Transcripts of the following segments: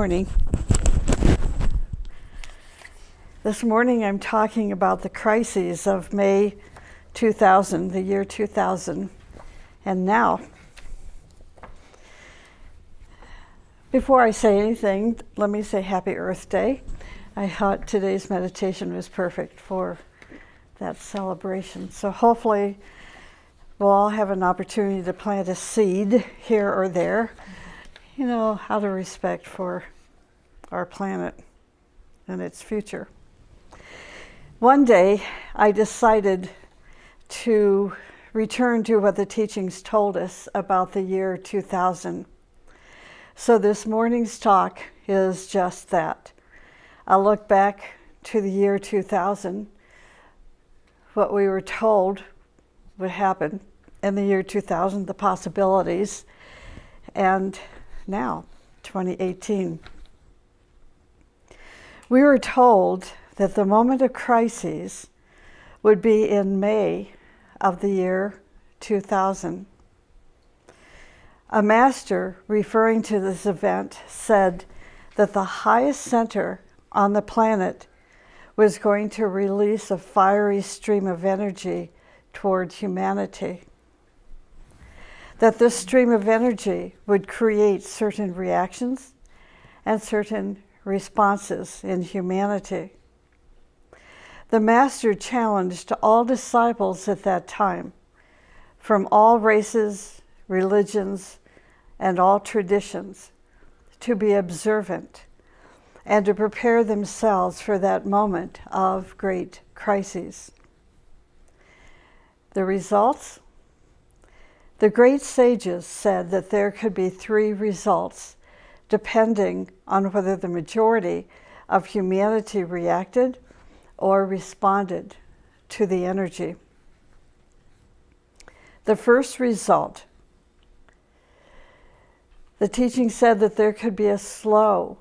morning. This morning I'm talking about the crises of May 2000, the year 2000, and now. Before I say anything, let me say Happy Earth Day. I thought today's meditation was perfect for that celebration. So hopefully we'll all have an opportunity to plant a seed here or there, out of respect for our planet and its future. One day I decided to return to what the teachings told us about the year 2000. So this morning's talk is just that. I'll look back to the year 2000, what we were told would happen in the year 2000, the possibilities, and now, 2018. We were told that the moment of crises would be in May of the year 2000. A master referring to this event said that the highest center on the planet was going to release a fiery stream of energy toward humanity. That this stream of energy would create certain reactions and certain responses in humanity. The Master challenged all disciples at that time, from all races, religions, and all traditions, to be observant and to prepare themselves for that moment of great crises. The results? The great sages said that there could be 3 results, depending on whether the majority of humanity reacted or responded to the energy. The first result, the teaching said that there could be a slow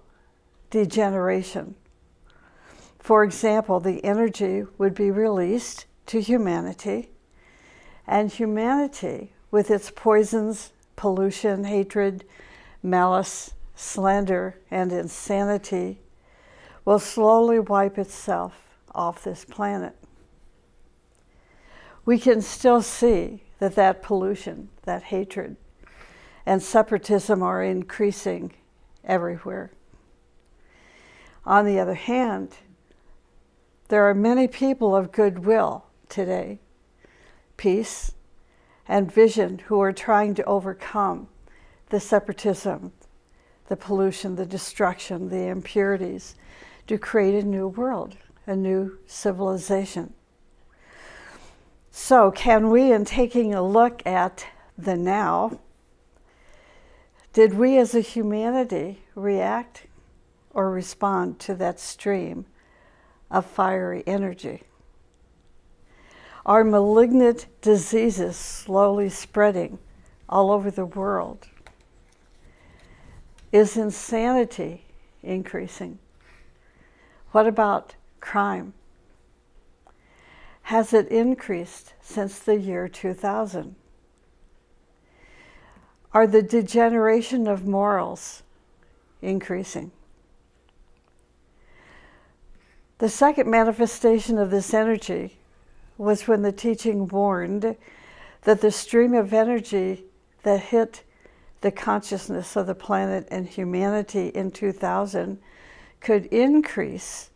degeneration. For example, the energy would be released to humanity, and humanity, with its poisons, pollution, hatred, malice, slander, and insanity, will slowly wipe itself off this planet. We can still see that pollution, that hatred, and separatism are increasing everywhere. On the other hand, there are many people of goodwill today, peace, and vision, who are trying to overcome the separatism, the pollution, the destruction, the impurities, to create a new world, a new civilization. So can we, in taking a look at the now, did we as a humanity react or respond to that stream of fiery energy? Are malignant diseases slowly spreading all over the world? Is insanity increasing? What about crime? Has it increased since the year 2000? Are the degeneration of morals increasing? The second manifestation of this energy was when the teaching warned that the stream of energy that hit the consciousness of the planet and humanity in 2000 could increase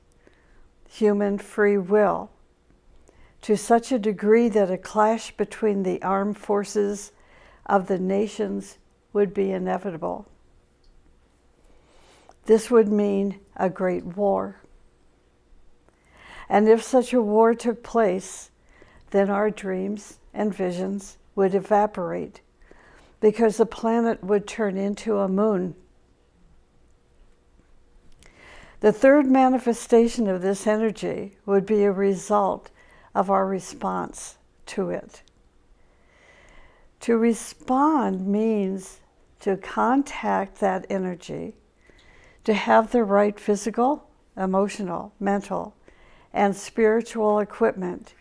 human free will to such a degree that a clash between the armed forces of the nations would be inevitable. This would mean a great war. And if such a war took place, then our dreams and visions would evaporate, because the planet would turn into a moon. The third manifestation of this energy would be a result of our response to it. To respond means to contact that energy, to have the right physical, emotional, mental, and spiritual equipment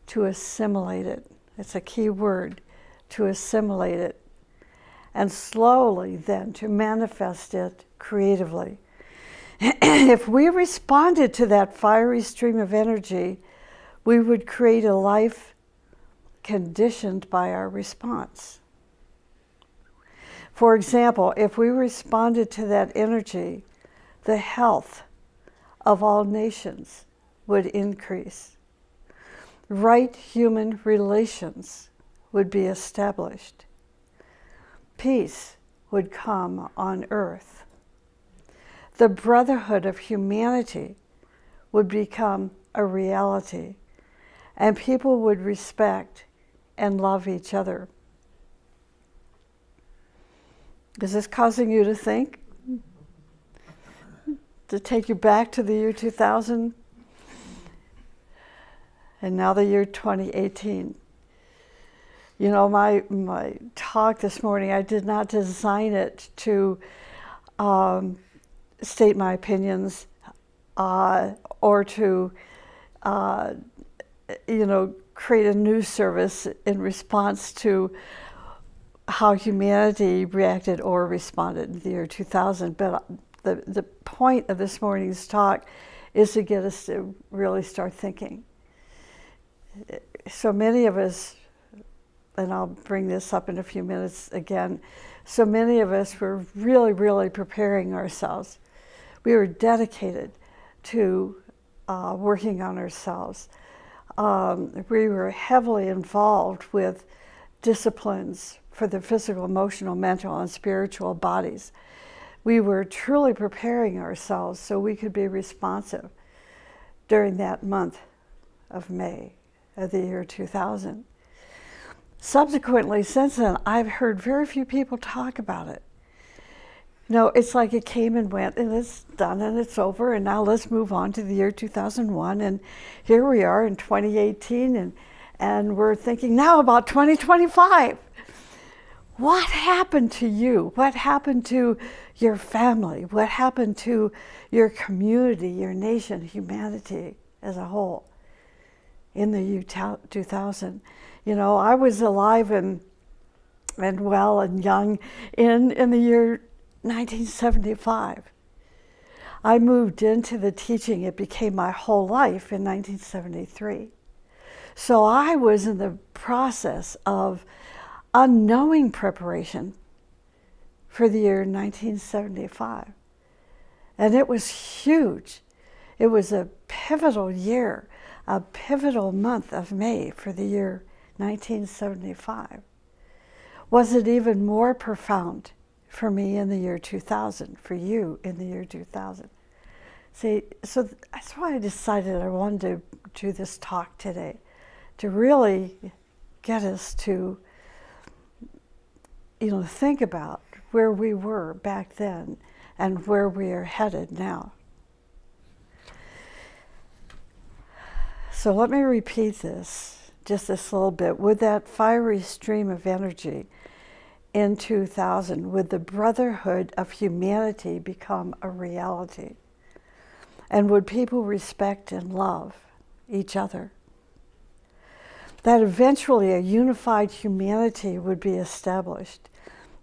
to assimilate it. It's a key word, to assimilate it, and slowly then to manifest it creatively. If we responded to that fiery stream of energy, we would create a life conditioned by our response. For example, if we responded to that energy, the health of all nations would increase. Right human relations would be established. Peace would come on earth. The brotherhood of humanity would become a reality, and people would respect and love each other. Is this causing you to think? To take you back to the year 2000? And now the year 2018. You know, my talk this morning, I did not design it to state my opinions or to, create a news service in response to how humanity reacted or responded in the year 2000. But the point of this morning's talk is to get us to really start thinking. So many of us, and I'll bring this up in a few minutes again, so many of us were really, really preparing ourselves. We were dedicated to working on ourselves. We were heavily involved with disciplines for the physical, emotional, mental, and spiritual bodies. We were truly preparing ourselves so we could be responsive during that month of May of the year 2000. Subsequently, since then, I've heard very few people talk about it. No, it's like it came and went, and it's done, and it's over, and now let's move on to the year 2001, and here we are in 2018, and we're thinking now about 2025. What happened to you? What happened to your family? What happened to your community, your nation, humanity as a whole in the year 2000? You know, I was alive and well and young in the year 1975. I moved into the teaching. It became my whole life in 1973. So I was in the process of unknowing preparation for the year 1975. And it was huge. It was a pivotal year, a pivotal month of May for the year 1975. Was it even more profound for me in the year 2000, for you in the year 2000? See, so that's why I decided I wanted to do this talk today, to really get us to, think about where we were back then and where we are headed now. So let me repeat this, just this little bit. Would that fiery stream of energy in 2000, would the brotherhood of humanity become a reality? And would people respect and love each other? That eventually a unified humanity would be established,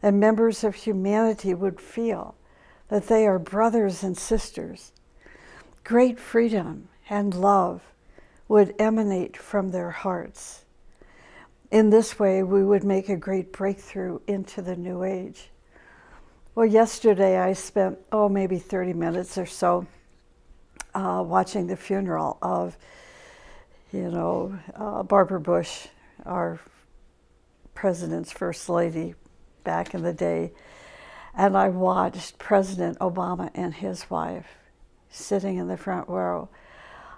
and members of humanity would feel that they are brothers and sisters. Great freedom and love would emanate from their hearts. In this way, we would make a great breakthrough into the new age. Well, yesterday I spent, maybe 30 minutes or so watching the funeral of, Barbara Bush, our president's first lady back in the day. And I watched President Obama and his wife sitting in the front row.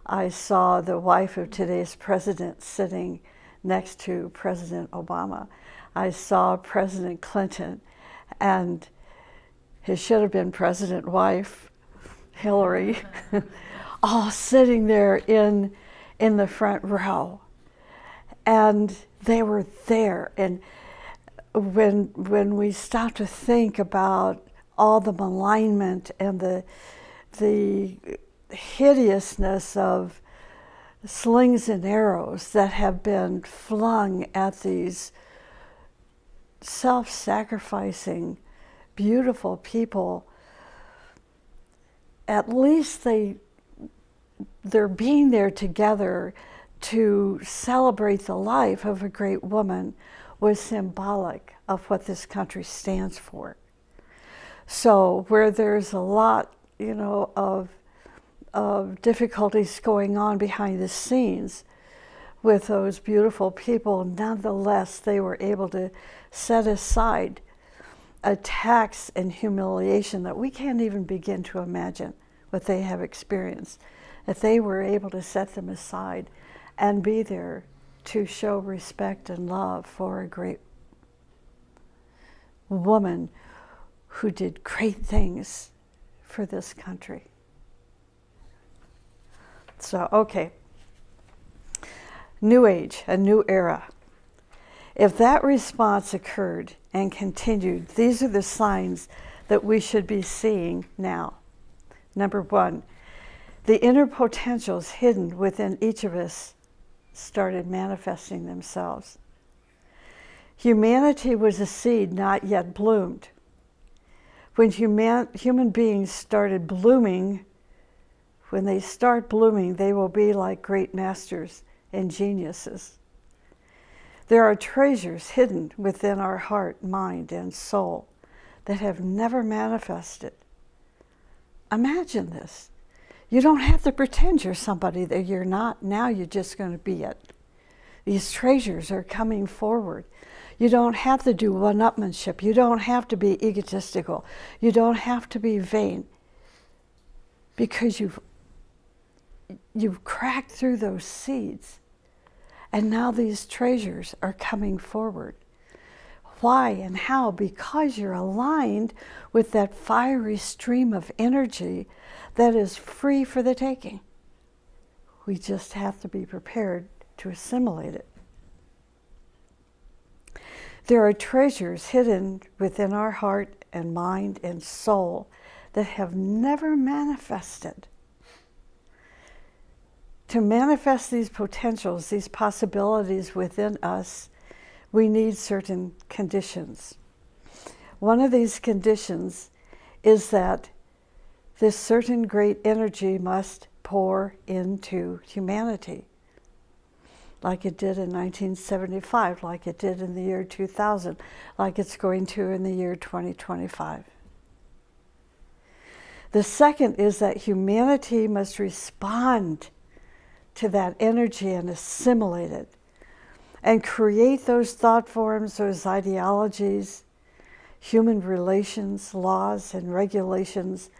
I saw the wife of today's president sitting next to President Obama. I saw President Clinton and his should have been president wife, Hillary, all sitting there in the front row. And they were there. And when we stop to think about all the malignment and the hideousness of slings and arrows that have been flung at these self-sacrificing, beautiful people at least they're being there together to celebrate the life of a great woman was symbolic of what this country stands for. So where there's a lot, of difficulties going on behind the scenes with those beautiful people, nonetheless, they were able to set aside attacks and humiliation that we can't even begin to imagine what they have experienced. That they were able to set them aside and be there to show respect and love for a great woman who did great things for this country. So, okay. New age, a new era. If that response occurred and continued, these are the signs that we should be seeing now. Number one, the inner potentials hidden within each of us started manifesting themselves. Humanity was a seed not yet bloomed. When human beings started blooming, when they start blooming, they will be like great masters and geniuses. There are treasures hidden within our heart, mind, and soul that have never manifested. Imagine this. You don't have to pretend you're somebody that you're not. Now you're just going to be it. These treasures are coming forward. You don't have to do one-upmanship. You don't have to be egotistical. You don't have to be vain, because you've cracked through those seeds. And now these treasures are coming forward. Why and how? Because you're aligned with that fiery stream of energy that is free for the taking. We just have to be prepared to assimilate it. There are treasures hidden within our heart and mind and soul that have never manifested. To manifest these potentials, these possibilities within us, we need certain conditions. One of these conditions is that this certain great energy must pour into humanity, like it did in 1975, like it did in the year 2000, like it's going to in the year 2025. The second is that humanity must respond to that energy and assimilate it and create those thought forms, those ideologies, human relations, laws, and regulations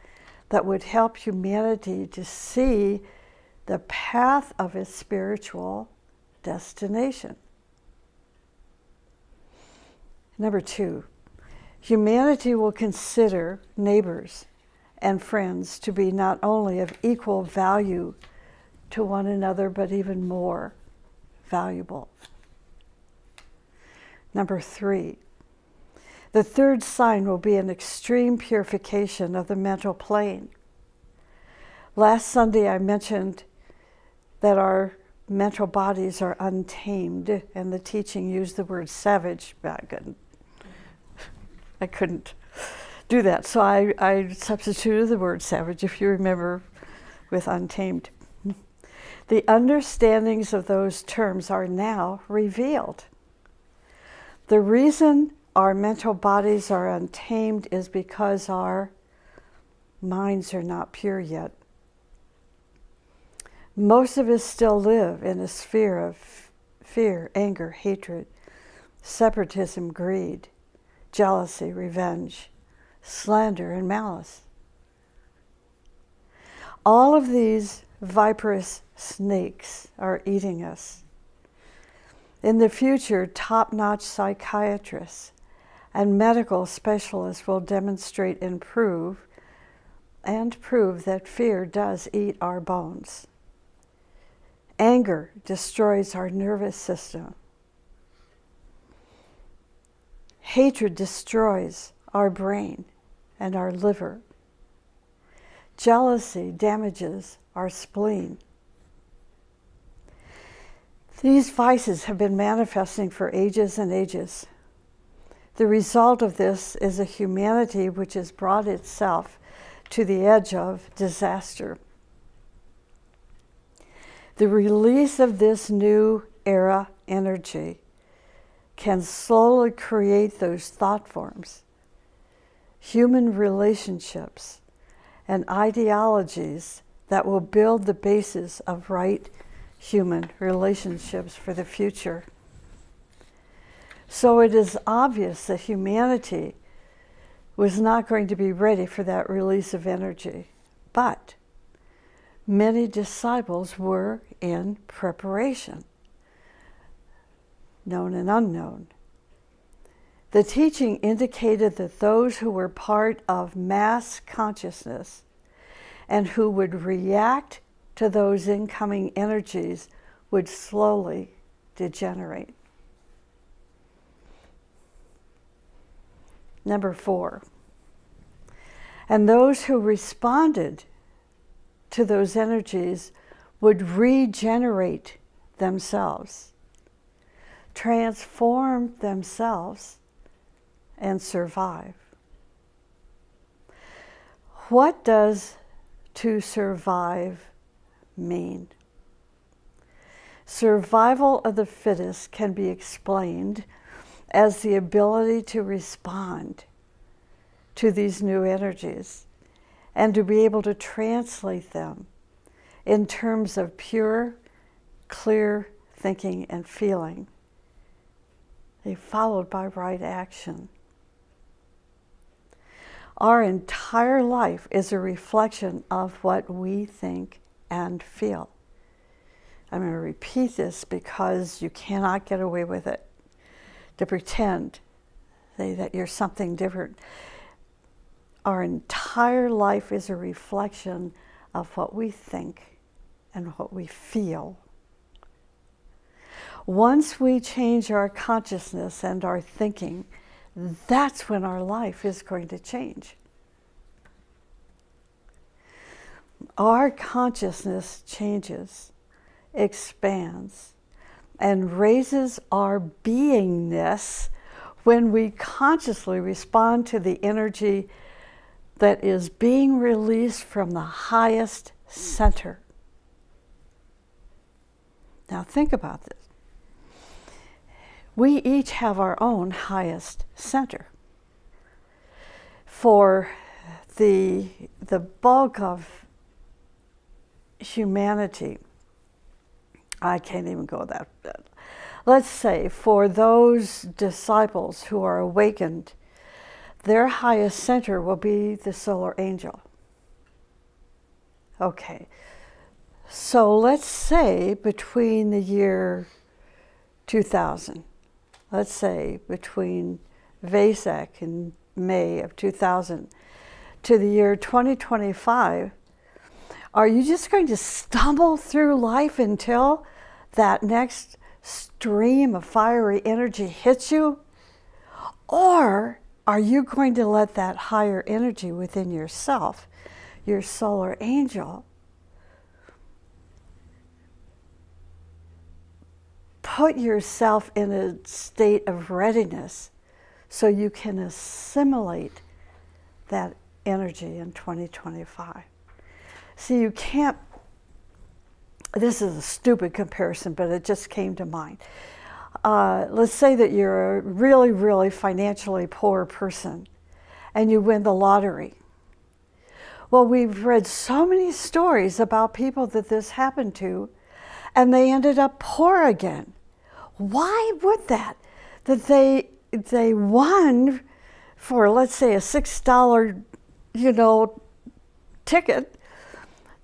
that would help humanity to see the path of its spiritual destination. Number two, humanity will consider neighbors and friends to be not only of equal value to one another, but even more valuable. Number three, the third sign will be an extreme purification of the mental plane. Last Sunday I mentioned that our mental bodies are untamed, and the teaching used the word savage. I couldn't do that, so I substituted the word savage, if you remember, with untamed. The understandings of those terms are now revealed. The reason our mental bodies are untamed is because our minds are not pure yet. Most of us still live in a sphere of fear, anger, hatred, separatism, greed, jealousy, revenge, slander, and malice. All of these viperous snakes are eating us. In the future, top-notch psychiatrists and medical specialists will demonstrate and prove that fear does eat our bones. Anger destroys our nervous system. Hatred destroys our brain and our liver. Jealousy damages our spleen. These vices have been manifesting for ages and ages. The result of this is a humanity which has brought itself to the edge of disaster. The release of this new era energy can slowly create those thought forms, human relationships, and ideologies that will build the basis of right human relationships for the future. So it is obvious that humanity was not going to be ready for that release of energy, but many disciples were in preparation, known and unknown. The teaching indicated that those who were part of mass consciousness and who would react to those incoming energies would slowly degenerate. Number 4. And those who responded to those energies would regenerate themselves, transform themselves, and survive. What does to survive mean? Survival of the fittest can be explained as the ability to respond to these new energies and to be able to translate them in terms of pure, clear thinking and feeling, followed by right action. Our entire life is a reflection of what we think and feel. I'm going to repeat this because you cannot get away with it, to pretend that you're something different. Our entire life is a reflection of what we think and what we feel. Once we change our consciousness and our thinking, that's when our life is going to change. Our consciousness changes, expands, and raises our beingness when we consciously respond to the energy that is being released from the highest center. Now think about this. We each have our own highest center. For the bulk of humanity, I can't even go that. Let's say for those disciples who are awakened, their highest center will be the solar angel. Okay, so let's say between the year 2000, let's say between Vesak in May of 2000 to the year 2025, are you just going to stumble through life until that next stream of fiery energy hits you? Or are you going to let that higher energy within yourself, your solar angel, put yourself in a state of readiness so you can assimilate that energy in 2025? See, you can't, this is a stupid comparison, but it just came to mind. Let's say that you're a really, really financially poor person and you win the lottery. Well, we've read so many stories about people that this happened to, and they ended up poor again. Why would that? That they won for, let's say, a $6, ticket.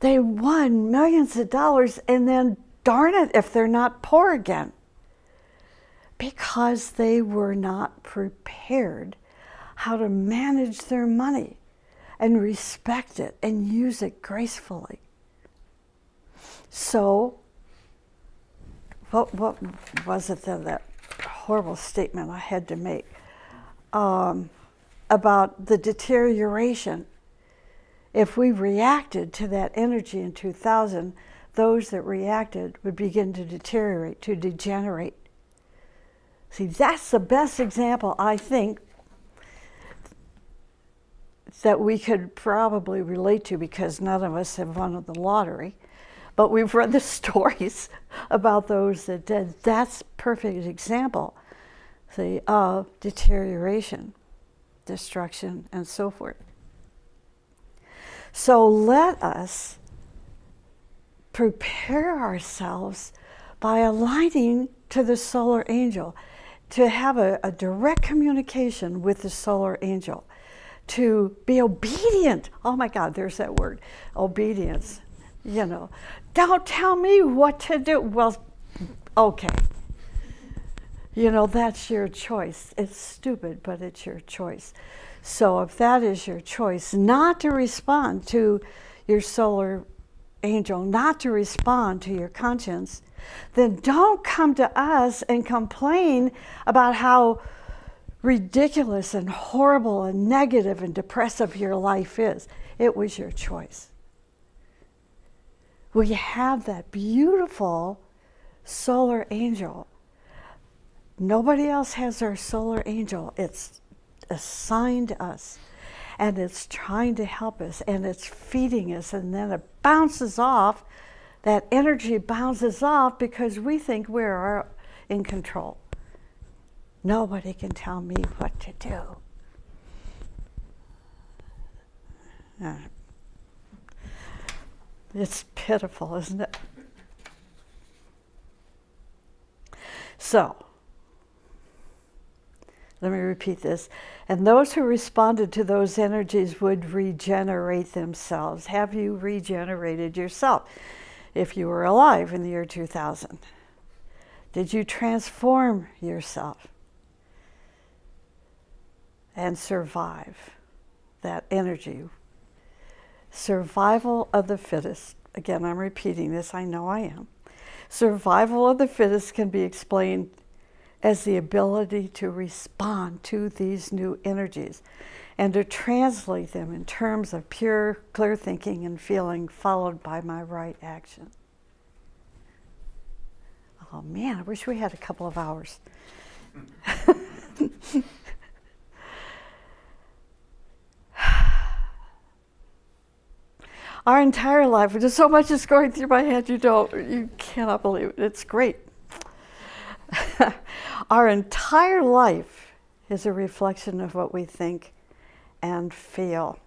They won millions of dollars, and then darn it if they're not poor again. Because they were not prepared how to manage their money and respect it and use it gracefully. So, what was it that horrible statement I had to make about the deterioration? If we reacted to that energy in 2000, those that reacted would begin to deteriorate, to degenerate. See, that's the best example, I think, that we could probably relate to because none of us have won the lottery, but we've read the stories about those that did. That's a perfect example, see, of deterioration, destruction, and so forth. So let us prepare ourselves by aligning to the solar angel, to have a direct communication with the solar angel, to be obedient. Oh my God, there's that word, obedience. You know, don't tell me what to do. Well, okay. You know, that's your choice. It's stupid, but it's your choice. So if that is your choice, not to respond to your solar angel, not to respond to your conscience, then don't come to us and complain about how ridiculous and horrible and negative and depressive your life is. It was your choice. We have that beautiful solar angel. Nobody else has our solar angel. It's assigned to us, and it's trying to help us, and it's feeding us, and then it bounces off. That energy bounces off because we think we're in control. Nobody can tell me what to do. It's pitiful, isn't it? So, let me repeat this. And those who responded to those energies would regenerate themselves. Have you regenerated yourself if you were alive in the year 2000? Did you transform yourself and survive that energy? Survival of the fittest. Again, I'm repeating this. I know I am. Survival of the fittest can be explained as the ability to respond to these new energies and to translate them in terms of pure, clear thinking and feeling, followed by my right action. Oh man, I wish we had a couple of hours. Our entire life, there's so much is going through my head, you cannot believe it. It's great. Our entire life is a reflection of what we think and feel.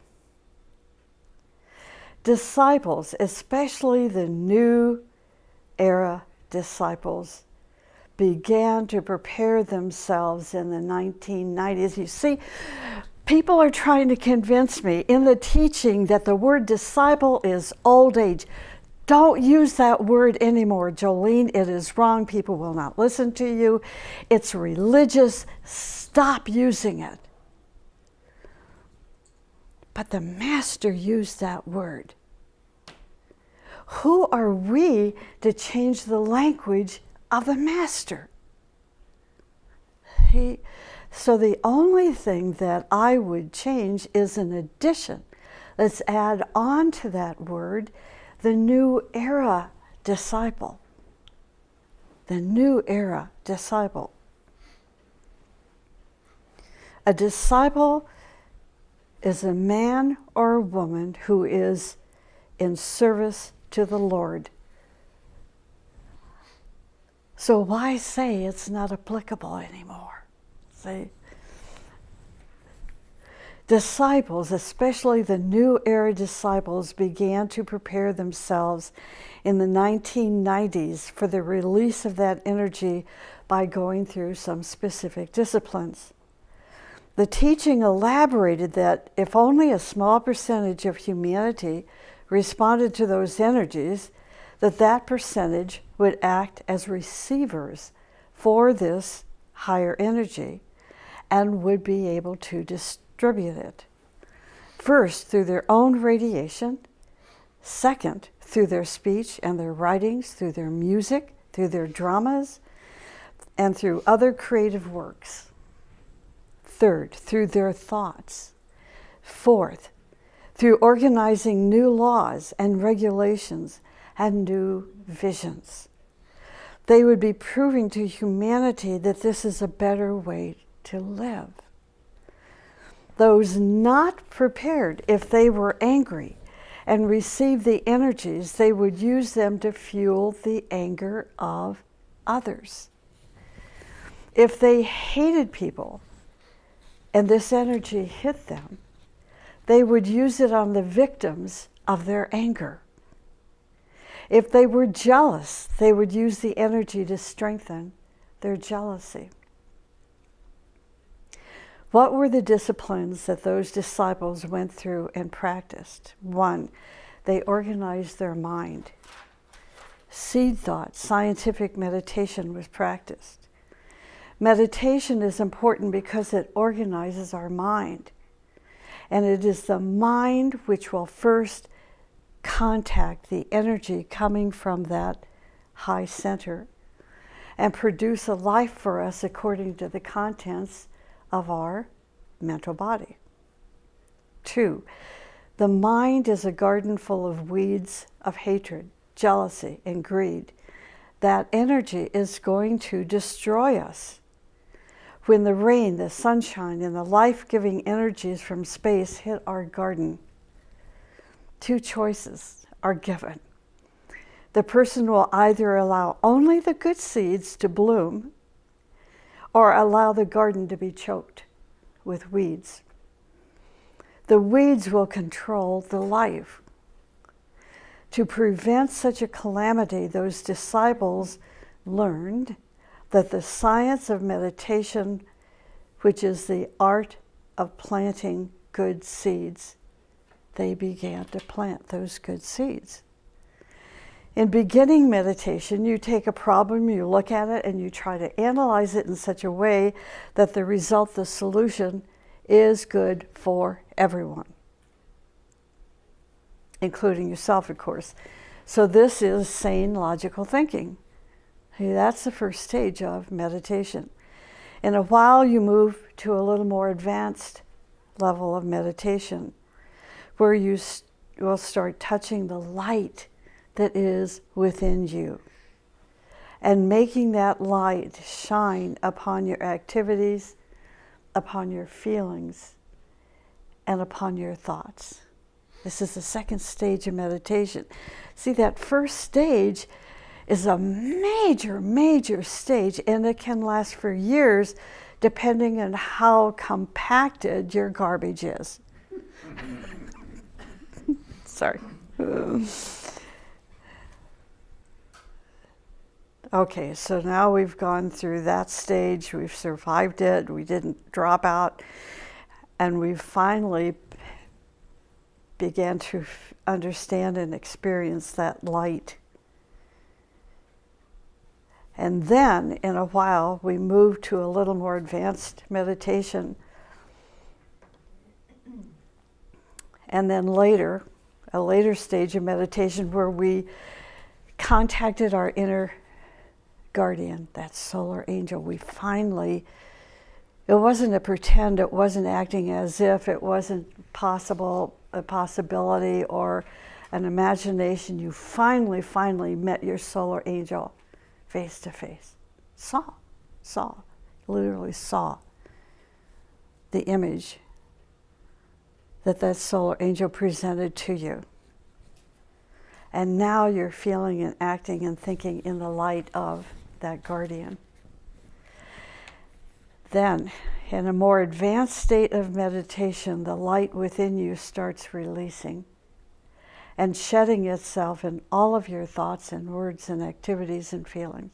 Disciples, especially the new era disciples, began to prepare themselves in the 1990s. You see, people are trying to convince me in the teaching that the word disciple is old age. Don't use that word anymore, Joleen. It is wrong. People will not listen to you. It's religious. Stop using it. But the Master used that word. Who are we to change the language of the Master? So the only thing that I would change is an addition. Let's add on to that word the new era disciple. The new era disciple. A disciple is a man or a woman who is in service to the Lord. So why say it's not applicable anymore? See? Disciples, especially the new era disciples, began to prepare themselves in the 1990s for the release of that energy by going through some specific disciplines. The teaching elaborated that if only a small percentage of humanity responded to those energies, that percentage would act as receivers for this higher energy and would be able to distribute it. First, through their own radiation. Second, through their speech and their writings, through their music, through their dramas, and through other creative works. Third, through their thoughts. Fourth, through organizing new laws and regulations and new visions. They would be proving to humanity that this is a better way to live. those not prepared, if they were angry and received the energies, they would use them to fuel the anger of others. If they hated people and this energy hit them, they would use it on the victims of their anger. If they were jealous, they would use the energy to strengthen their jealousy. What were the disciplines that those disciples went through and practiced? 1, they organized their mind. Seed thought, scientific meditation was practiced. Meditation is important because it organizes our mind. And it is the mind which will first contact the energy coming from that high center and produce a life for us according to the contents of our mental body. 2, the mind is a garden full of weeds of hatred, jealousy, and greed. That energy is going to destroy us. When the rain, the sunshine, and the life-giving energies from space hit our garden, 2 choices are given. The person will either allow only the good seeds to bloom or allow the garden to be choked with weeds. The weeds will control the life. To prevent such a calamity, those disciples learned that the science of meditation, which is the art of planting good seeds, they began to plant those good seeds. In beginning meditation, you take a problem, you look at it, and you try to analyze it in such a way that the result, the solution, is good for everyone, including yourself, of course. So this is sane, logical thinking. That's the first stage of meditation. In a while, you move to a little more advanced level of meditation, where you will start touching the light that is within you and making that light shine upon your activities, upon your feelings, and upon your thoughts. This is the second stage of meditation. See, that first stage is a major, major stage, and it can last for years depending on how compacted your garbage is. Sorry. Okay, so now we've gone through that stage, we've survived it, we didn't drop out, and we finally began to understand and experience that light. And then, in a while, we moved to a little more advanced meditation. And then later, a later stage of meditation where we contacted our inner guardian, that solar angel. We finally, it wasn't a pretend, it wasn't acting as if, it wasn't a possibility or an imagination. You finally met your solar angel face to face. Literally saw the image that solar angel presented to you. And now you're feeling and acting and thinking in the light of that guardian. Then, in a more advanced state of meditation, the light within you starts releasing and shedding itself in all of your thoughts and words and activities and feelings.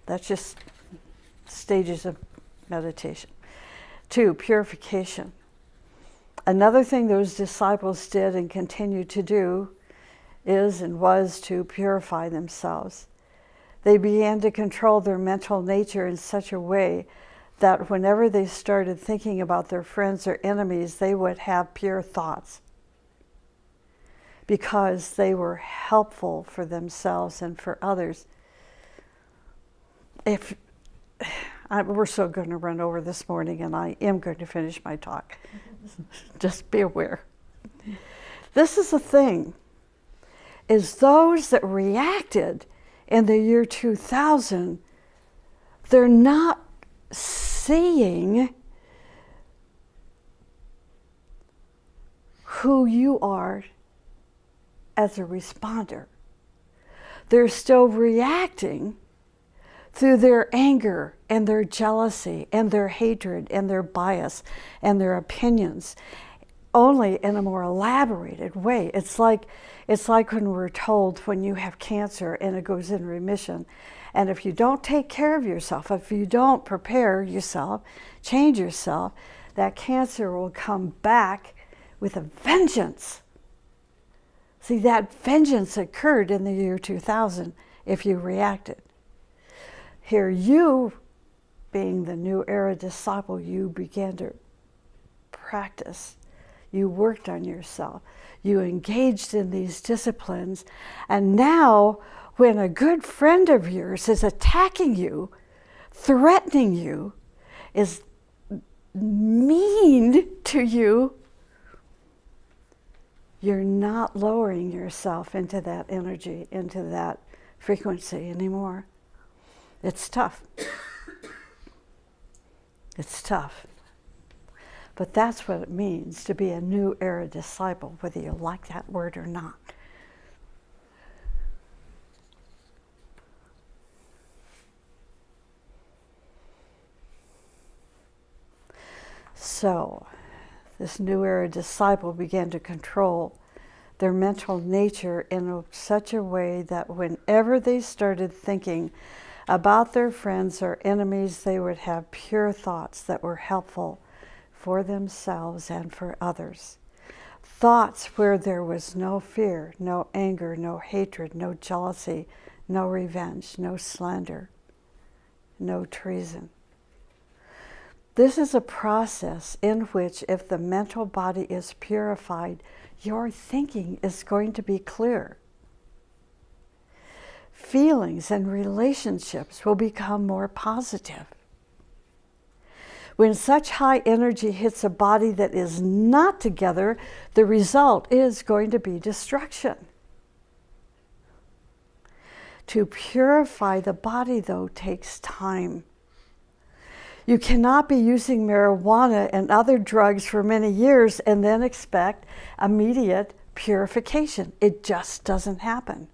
That's just stages of meditation. 2, purification. Another thing those disciples did and continue to do was to purify themselves. They began to control their mental nature in such a way that whenever they started thinking about their friends or enemies, they would have pure thoughts because they were helpful for themselves and for others. We're so going to run over this morning, and I am going to finish my talk. Just be aware. This is the thing, is those that reacted in the year 2000, they're not seeing who you are as a responder. They're still reacting through their anger and their jealousy and their hatred and their bias and their opinions, only in a more elaborated way. It's like when we're told when you have cancer and it goes in remission, and if you don't take care of yourself, if you don't prepare yourself, change yourself, that cancer will come back with a vengeance. See, that vengeance occurred in the year 2000 if you reacted. Here, you, being the new era disciple, you began to practice. You worked on yourself. You engaged in these disciplines. And now, when a good friend of yours is attacking you, threatening you, is mean to you, you're not lowering yourself into that energy, into that frequency anymore. It's tough. It's tough. But that's what it means to be a new era disciple, whether you like that word or not. So, this new era disciple began to control their mental nature in such a way that whenever they started thinking about their friends or enemies, they would have pure thoughts that were helpful for themselves and for others. Thoughts where there was no fear, no anger, no hatred, no jealousy, no revenge, no slander, no treason. This is a process in which, if the mental body is purified, your thinking is going to be clear. Feelings and relationships will become more positive. When such high energy hits a body that is not together, the result is going to be destruction. To purify the body, though, takes time. You cannot be using marijuana and other drugs for many years and then expect immediate purification. It just doesn't happen.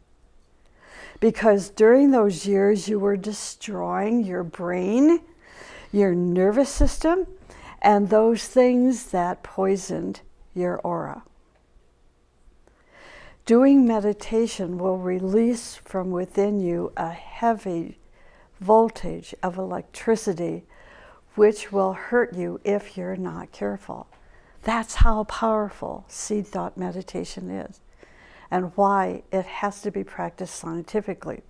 Because during those years, you were destroying your brain, your nervous system, and those things that poisoned your aura. Doing meditation will release from within you a heavy voltage of electricity which will hurt you if you're not careful. That's how powerful seed thought meditation is, and why it has to be practiced scientifically.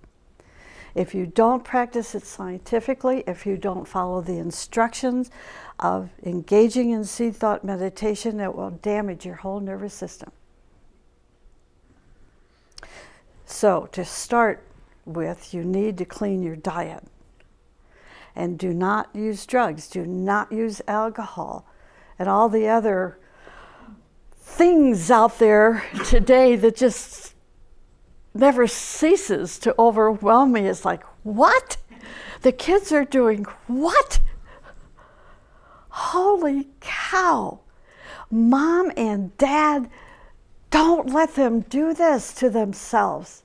If you don't practice it scientifically, if you don't follow the instructions of engaging in seed thought meditation, it will damage your whole nervous system. So, to start with, you need to clean your diet. And do not use drugs, do not use alcohol, and all the other things out there today that just never ceases to overwhelm me. It's like, what? The kids are doing what? Holy cow. Mom and Dad, don't let them do this to themselves.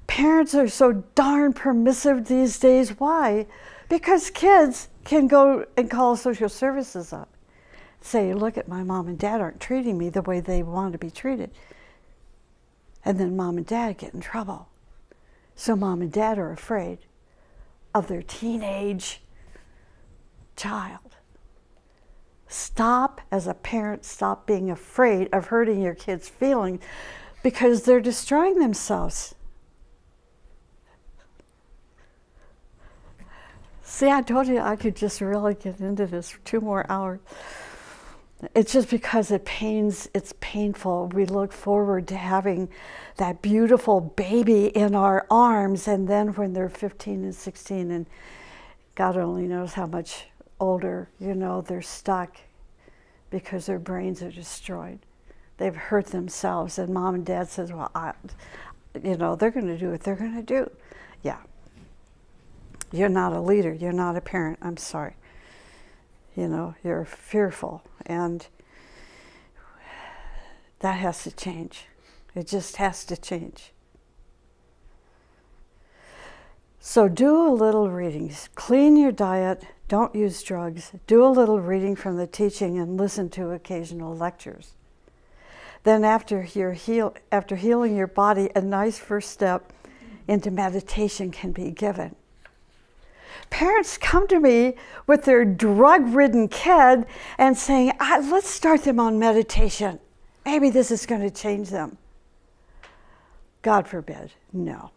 Parents are so darn permissive these days. Why? Because kids can go and call social services up. Say, look at my mom and dad aren't treating me the way they want to be treated. And then mom and dad get in trouble. So mom and dad are afraid of their teenage child. Stop, as a parent, stop being afraid of hurting your kids' feelings because they're destroying themselves. See, I told you I could just really get into this for 2 more hours. It's just because it's painful. We look forward to having that beautiful baby in our arms, and then when they're 15 and 16, and God only knows how much older, they're stuck because their brains are destroyed. They've hurt themselves, and mom and dad says, well, they're going to do what they're going to do. Yeah. You're not a leader. You're not a parent. I'm sorry. You're fearful. And That has to change. It just has to change. So do a little reading. Clean your diet. Don't use drugs. Do a little reading from the teaching and listen to occasional lectures. Then after healing your body, a nice first step into meditation can be given. Parents come to me with their drug-ridden kid and saying, let's start them on meditation. Maybe this is going to change them. God forbid. No.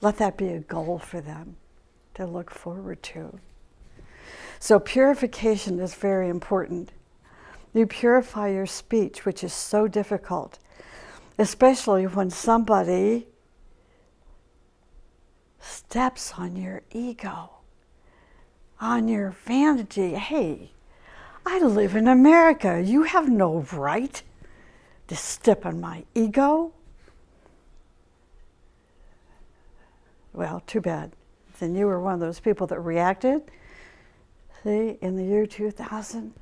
Let that be a goal for them to look forward to. So purification is very important. You purify your speech, which is so difficult, especially when somebody steps on your ego, on your vanity. Hey, I live in America. You have no right to step on my ego. Well, too bad. Then you were one of those people that reacted. See, in the year 2000.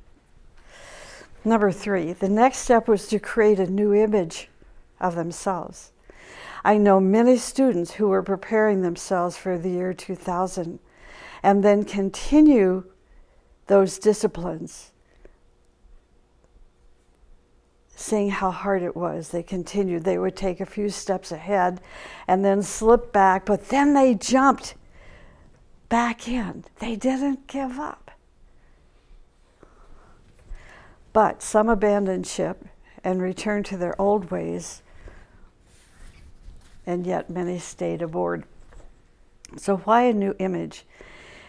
Number 3, the next step was to create a new image of themselves. I know many students who were preparing themselves for the year 2000 and then continue those disciplines, seeing how hard it was. They continued. They would take a few steps ahead and then slip back, but then they jumped back in. They didn't give up. But some abandoned ship and returned to their old ways, and yet many stayed aboard. So why a new image?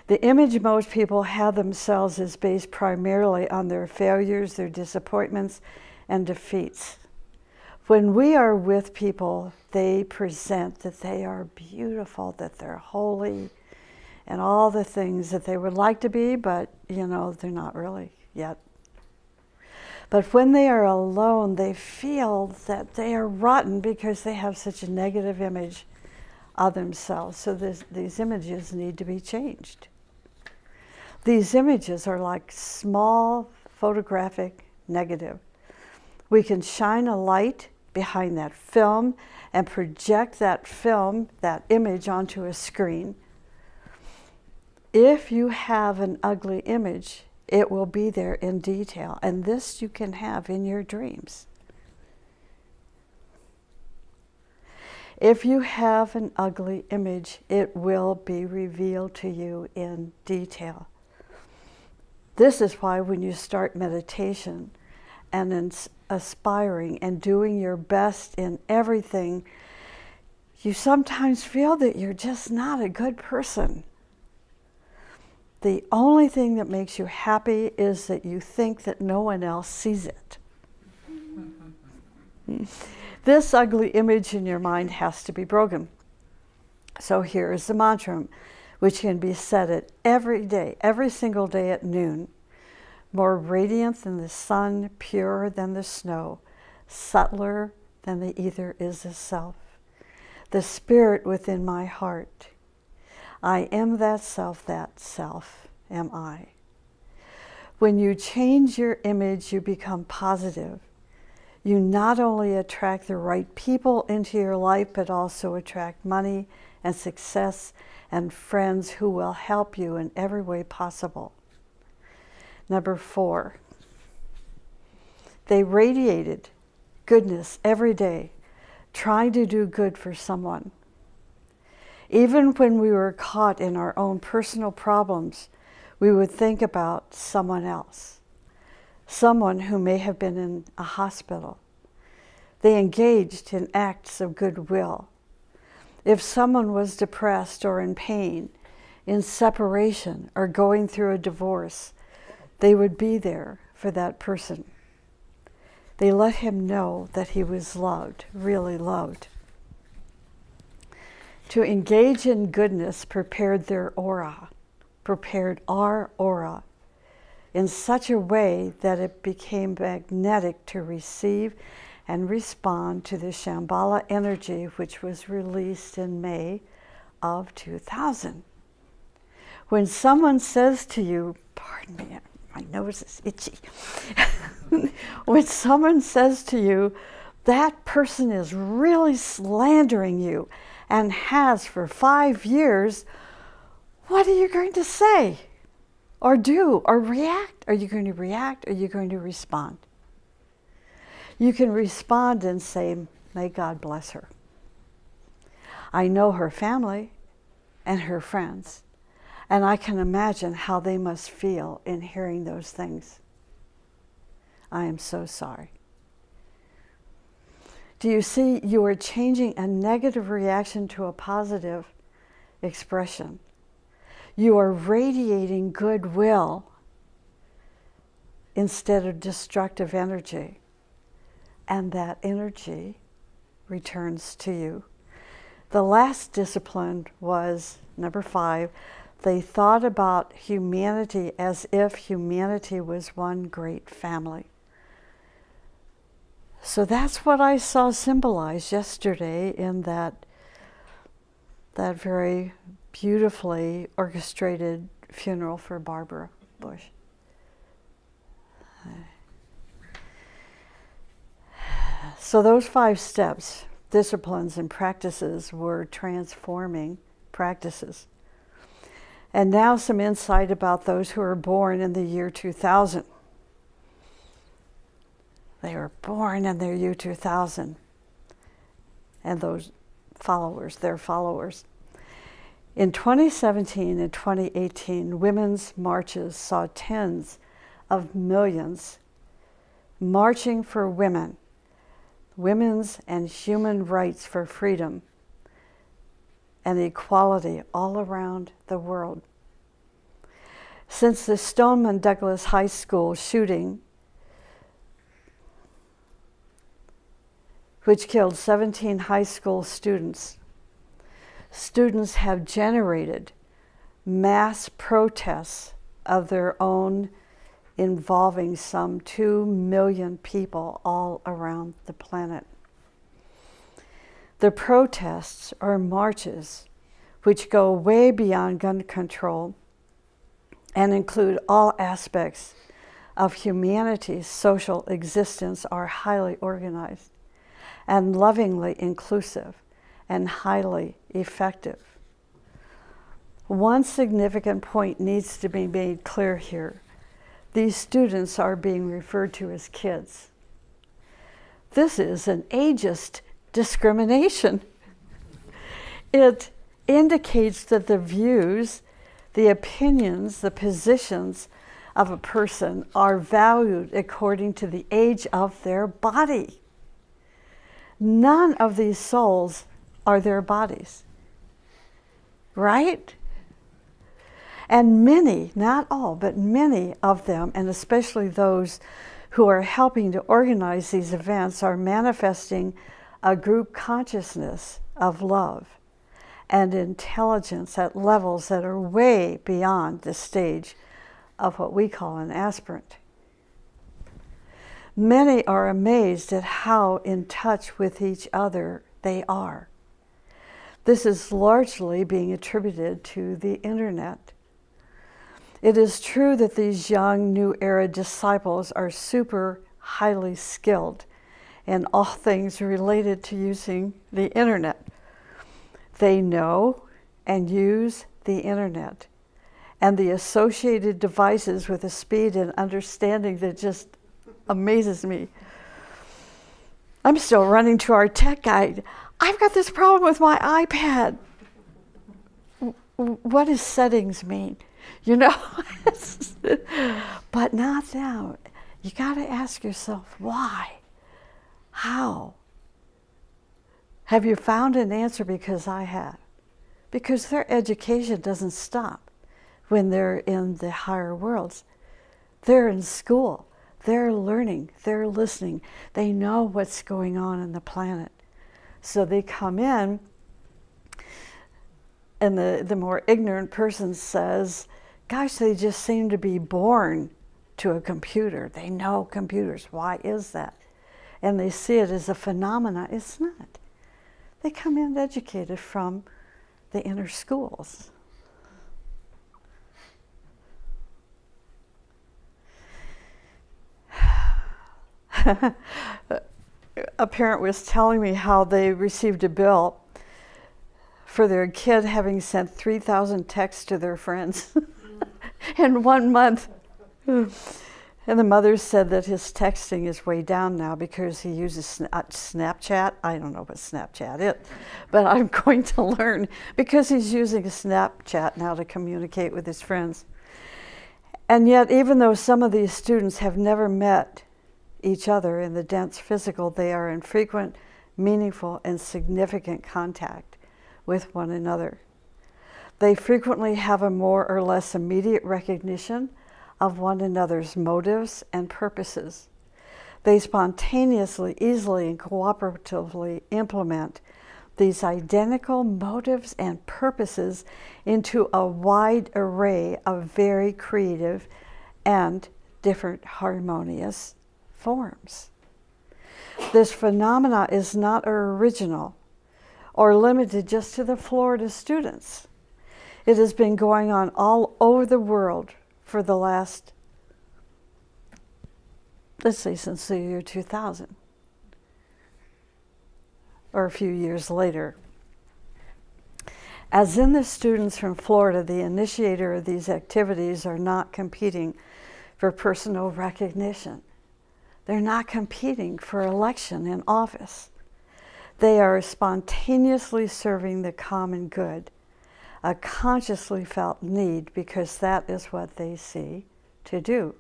The image most people have themselves is based primarily on their failures, their disappointments, and defeats. When we are with people, they present that they are beautiful, that they're holy, and all the things that they would like to be, but they're not really yet. But when they are alone, they feel that they are rotten because they have such a negative image of themselves. So these images need to be changed. These images are like small photographic negative. We can shine a light behind that film and project that film, that image, onto a screen. If you have an ugly image, it will be there in detail, and this you can have in your dreams. If you have an ugly image, it will be revealed to you in detail. This is why when you start meditation and aspiring and doing your best in everything, you sometimes feel that you're just not a good person. The only thing that makes you happy is that you think that no one else sees it. This ugly image in your mind has to be broken. So here is the mantra, which can be said at every day, every single day at noon. More radiant than the sun, purer than the snow, subtler than the ether is the self. The spirit within my heart. I am that self am I. When you change your image, you become positive. You not only attract the right people into your life, but also attract money and success and friends who will help you in every way possible. Number 4, they radiated goodness every day, trying to do good for someone. Even when we were caught in our own personal problems, we would think about someone else, someone who may have been in a hospital. They engaged in acts of goodwill. If someone was depressed or in pain, in separation, or going through a divorce, they would be there for that person. They let him know that he was loved, really loved. To engage in goodness prepared our aura in such a way that it became magnetic to receive and respond to the Shambhala energy, which was released in May of 2000. When someone says to you, pardon me, my nose is itchy. When someone says to you, that person is really slandering you and has for 5 years, what are you going to say or do or react? Are you going to react? Are you going to respond? You can respond and say, may God bless her. I know her family and her friends, and I can imagine how they must feel in hearing those things. I am so sorry. Do you see, you are changing a negative reaction to a positive expression. You are radiating goodwill instead of destructive energy. And that energy returns to you. The last discipline was number 5. They thought about humanity as if humanity was one great family. So that's what I saw symbolized yesterday in that very beautifully orchestrated funeral for Barbara Bush. So those 5 steps, disciplines and practices, were transforming practices. And now some insight about those who are born in the year 2000. They were born in the year 2000. And those followers, their followers. In 2017 and 2018, women's marches saw tens of millions marching for women's and human rights for freedom and equality all around the world. Since the Stoneman Douglas High School shooting, which killed 17 high school students have generated mass protests of their own involving some 2 million people all around the planet. The protests or marches, which go way beyond gun control and include all aspects of humanity's social existence, are highly organized and lovingly inclusive and highly effective. One significant point needs to be made clear here. These students are being referred to as kids. This is an ageist discrimination. It indicates that the views, the opinions, the positions of a person are valued according to the age of their body. None of these souls are their bodies, right? And many, not all, but many of them, and especially those who are helping to organize these events, are manifesting a group consciousness of love and intelligence at levels that are way beyond the stage of what we call an aspirant. Many are amazed at how in touch with each other they are. This is largely being attributed to the internet. It is true that these young New Era disciples are super highly skilled in all things related to using the internet. They know and use the internet and the associated devices with a speed and understanding that just amazes me. I'm still running to our tech guide. I've got this problem with my iPad. What does settings mean? You know? But not now. You got to ask yourself, why? How? Have you found an answer? Because I have. Because their education doesn't stop when they're in the higher worlds. They're in school. They're learning. They're listening. They know what's going on the planet. So they come in, and the more ignorant person says, gosh, they just seem to be born to a computer. They know computers. Why is that? And they see it as a phenomena. It's not. They come in educated from the inner schools. a parent was telling me how they received a bill for their kid having sent 3,000 texts to their friends in 1 month. And the mother said that his texting is way down now because he uses Snapchat. I don't know what Snapchat is, but I'm going to learn because he's using Snapchat now to communicate with his friends. And yet, even though some of these students have never met each other in the dense physical, they are in frequent, meaningful, and significant contact with one another. They frequently have a more or less immediate recognition of one another's motives and purposes. They spontaneously, easily, and cooperatively implement these identical motives and purposes into a wide array of very creative and different harmonious forms. This phenomena is not original or limited just to the Florida students. It has been going on all over the world for the last, let's say, since the year 2000, or a few years later. As in the students from Florida, the initiator of these activities are not competing for personal recognition. They're not competing for election in office. They are spontaneously serving the common good, a consciously felt need, because that is what they see to do.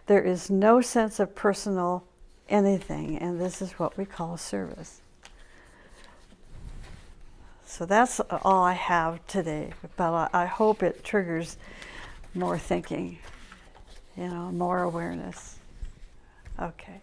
There is no sense of personal anything, and this is what we call service. So that's all I have today, but I hope it triggers more thinking, more awareness. Okay.